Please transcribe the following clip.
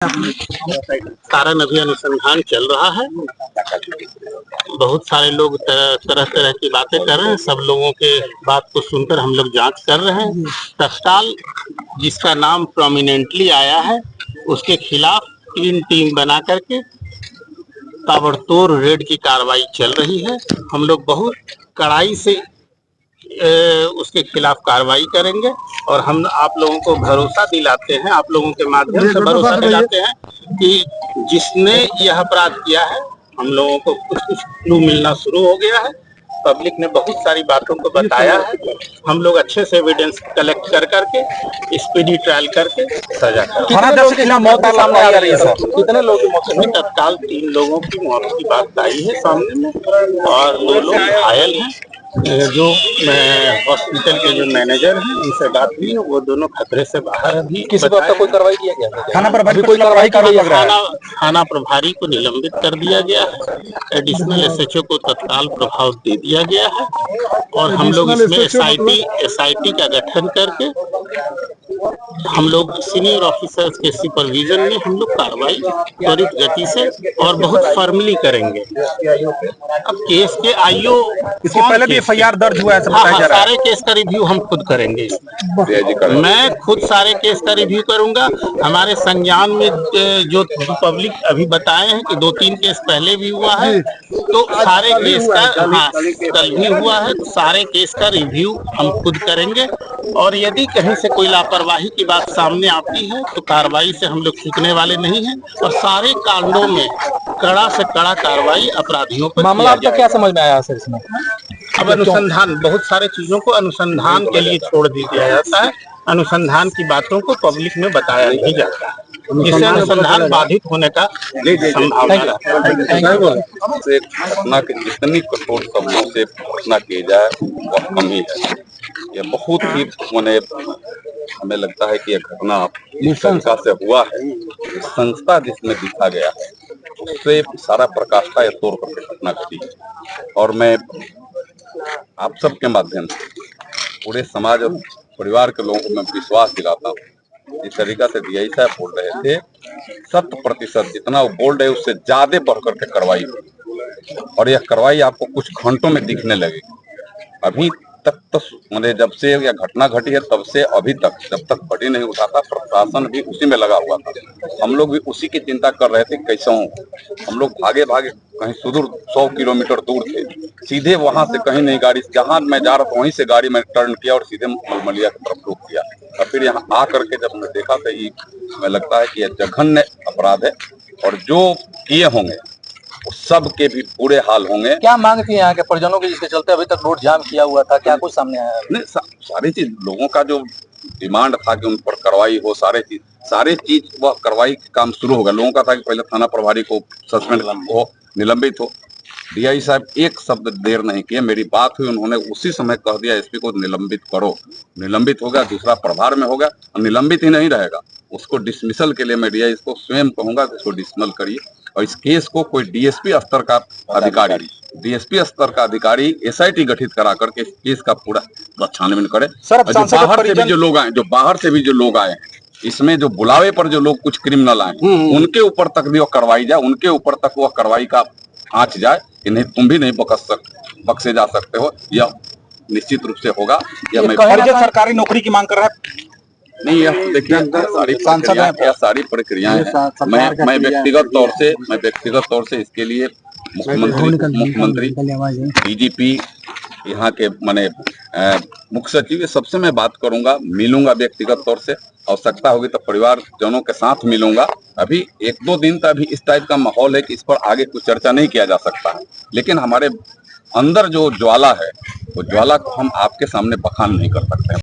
कारण अभी अनुसंधान चल रहा है। बहुत सारे लोग तरह तरह की बातें कर रहे हैं। सब लोगों के बात को सुनकर हम लोग जांच कर रहे हैं। तत्काल जिसका नाम प्रोमिनेंटली आया है उसके खिलाफ 3 टीम बना करके ताबड़तोड़ रेड की कार्रवाई चल रही है। हम लोग बहुत कड़ाई से उसके खिलाफ कार्रवाई करेंगे और हम आप लोगों को भरोसा दिलाते हैं, आप लोगों के माध्यम से भरोसा दिलाते हैं कि जिसने यह अपराध किया है हम लोगों को कुछ कुछ क्लू मिलना शुरू हो गया है। पब्लिक ने बहुत सारी बातों को बताया है। हम लोग अच्छे से एविडेंस कलेक्ट कर करके स्पीडी ट्रायल करके सजा कर कितने लोग की मौत? तत्काल 3 लोगों की मौत की बात आई है सामने में और 2 लोग घायल हैं। जो हॉस्पिटल के जो मैनेजर हैं उनसे बात हुई है, वो दोनों खतरे से बाहर है। अभी किसी बात का कोई कार्रवाई किया गया? थाना प्रभारी कोई कार्रवाई की गई? थाना प्रभारी को निलंबित कर दिया गया है। एडिशनल एसएचओ को तत्काल प्रभाव दे दिया गया है और हम लोग इसमें एसआईटी का गठन करके हम लोग सीनियर ऑफिसर्स के सुपरविजन में हम लोग कार्रवाई त्वरित गति से और बहुत फर्मली करेंगे। अब केस के आईओ इसके पहले भी एफआईआर दर्ज हुआ है, सारे केस का रिव्यू हम खुद करेंगे इसमें। मैं खुद सारे केस का रिव्यू करूंगा। हमारे संज्ञान में जो पब्लिक अभी बताए हैं कि 2-3 केस पहले भी हुआ है, तो सारे केस का कल भी हुआ है, तो सारे केस का रिव्यू हम खुद करेंगे और यदि कहीं से कोई लापरवाही की बात सामने आती है तो कार्रवाई से हम लोग चूकने वाले नहीं हैं और सारे कांडों में कड़ा से कड़ा कार्रवाई अपराधियों पर। मामला आपका क्या समझ में आया सर इसमें? अब अनुसंधान, बहुत सारे चीजों को अनुसंधान के लिए छोड़ दिया जाता है। अनुसंधान की बातों को पब्लिक में बताया नहीं जाता है, जिससे अनुसंधान बाधित होने का संभावना रहती है। घटना की जितनी कठोर शब्दों से घटना की जाए वह कम ही है। यह बहुत ही हमें लगता है कि यह घटना जिस संस्था से हुआ है, संस्था जिसमें दिखा गया है उससे सारा प्रकाष्ठा या तौर पर घटना घटी है। और मैं आप सबके माध्यम से पूरे समाज और परिवार के लोगों को मैं विश्वास दिलाता हूँ। जिस तरीका से डीआई साहब बोल रहे थे 100% जितना वो बोल रहे उससे ज्यादा बढ़ करके कार्रवाई हुई और यह कार्रवाई आपको कुछ घंटों में दिखने लगेगी। अभी तक तो जब से यह घटना घटी है तब से अभी तक जब तक बड़ी नहीं उठाता प्रशासन भी उसी में लगा हुआ था। हम लोग भी उसी की चिंता कर रहे थे कैसे हो। हम लोग भागे भागे कहीं सुदूर 100 किलोमीटर दूर थे, सीधे वहां से कहीं नहीं गाड़ी, जहां मैं जा रहा था वहीं से गाड़ी में टर्न किया और सीधे मलमलिया की तरफ रुक किया और फिर यहाँ आ करके जब हमने देखा तो ये हमें लगता है कि यह जघन्य अपराध है और जो किए होंगे सब के भी बुरे हाल होंगे। क्या मांग थी यहाँ के परिजनों की जिसके चलते अभी तक रोड जाम किया हुआ था? क्या कुछ सामने आया? नहीं, सारी चीज लोगों का जो डिमांड था कि उन पर कार्रवाई हो, सारे चीज वह कार्रवाई काम शुरू होगा। लोगों का था कि पहले थाना प्रभारी को सस्पेंड हो, निलंबित हो। डीआई साहब एक शब्द देर नहीं किए, मेरी बात हुई उन्होंने उसी समय कह दिया एसपी को निलंबित करो। निलंबित हो गया, दूसरा प्रभार में हो गया और निलंबित ही नहीं रहेगा, उसको डिसमिसल के लिए मैं डीआई को स्वयं कहूंगा कि उसको डिसमिसल करिए और इस केस को कोई डीएसपी स्तर का अधिकारी एसआईटी गठित करा करके इस केस का पूरा छानबीन करे। जो बाहर से भी जो लोग आए हैं इसमें जो बुलावे पर जो लोग कुछ क्रिमिनल आए उनके ऊपर तक भी वह करवाई जाए, उनके ऊपर तक वह कार्रवाई का आंच जाए कि नहीं तुम भी नहीं बख्शे जा सकते हो। यह निश्चित रूप से होगा। यह मैं सरकारी नौकरी की मांग कर रहा है। नहीं, यह देखिए सारी प्रक्रियाएं हैं। मैं व्यक्तिगत तौर से इसके लिए मुख्यमंत्री, डीजीपी, यहाँ के मुख्य सचिव, ये सबसे मैं बात करूंगा, मिलूंगा व्यक्तिगत तौर से। आवश्यकता होगी तो परिवार जनों के साथ मिलूंगा। अभी 1-2 दिन तक अभी इस टाइप का माहौल है कि इस पर आगे कुछ चर्चा नहीं किया जा सकता है, लेकिन हमारे अंदर जो ज्वाला है वो ज्वाला को हम आपके सामने बखान नहीं कर सकते हैं।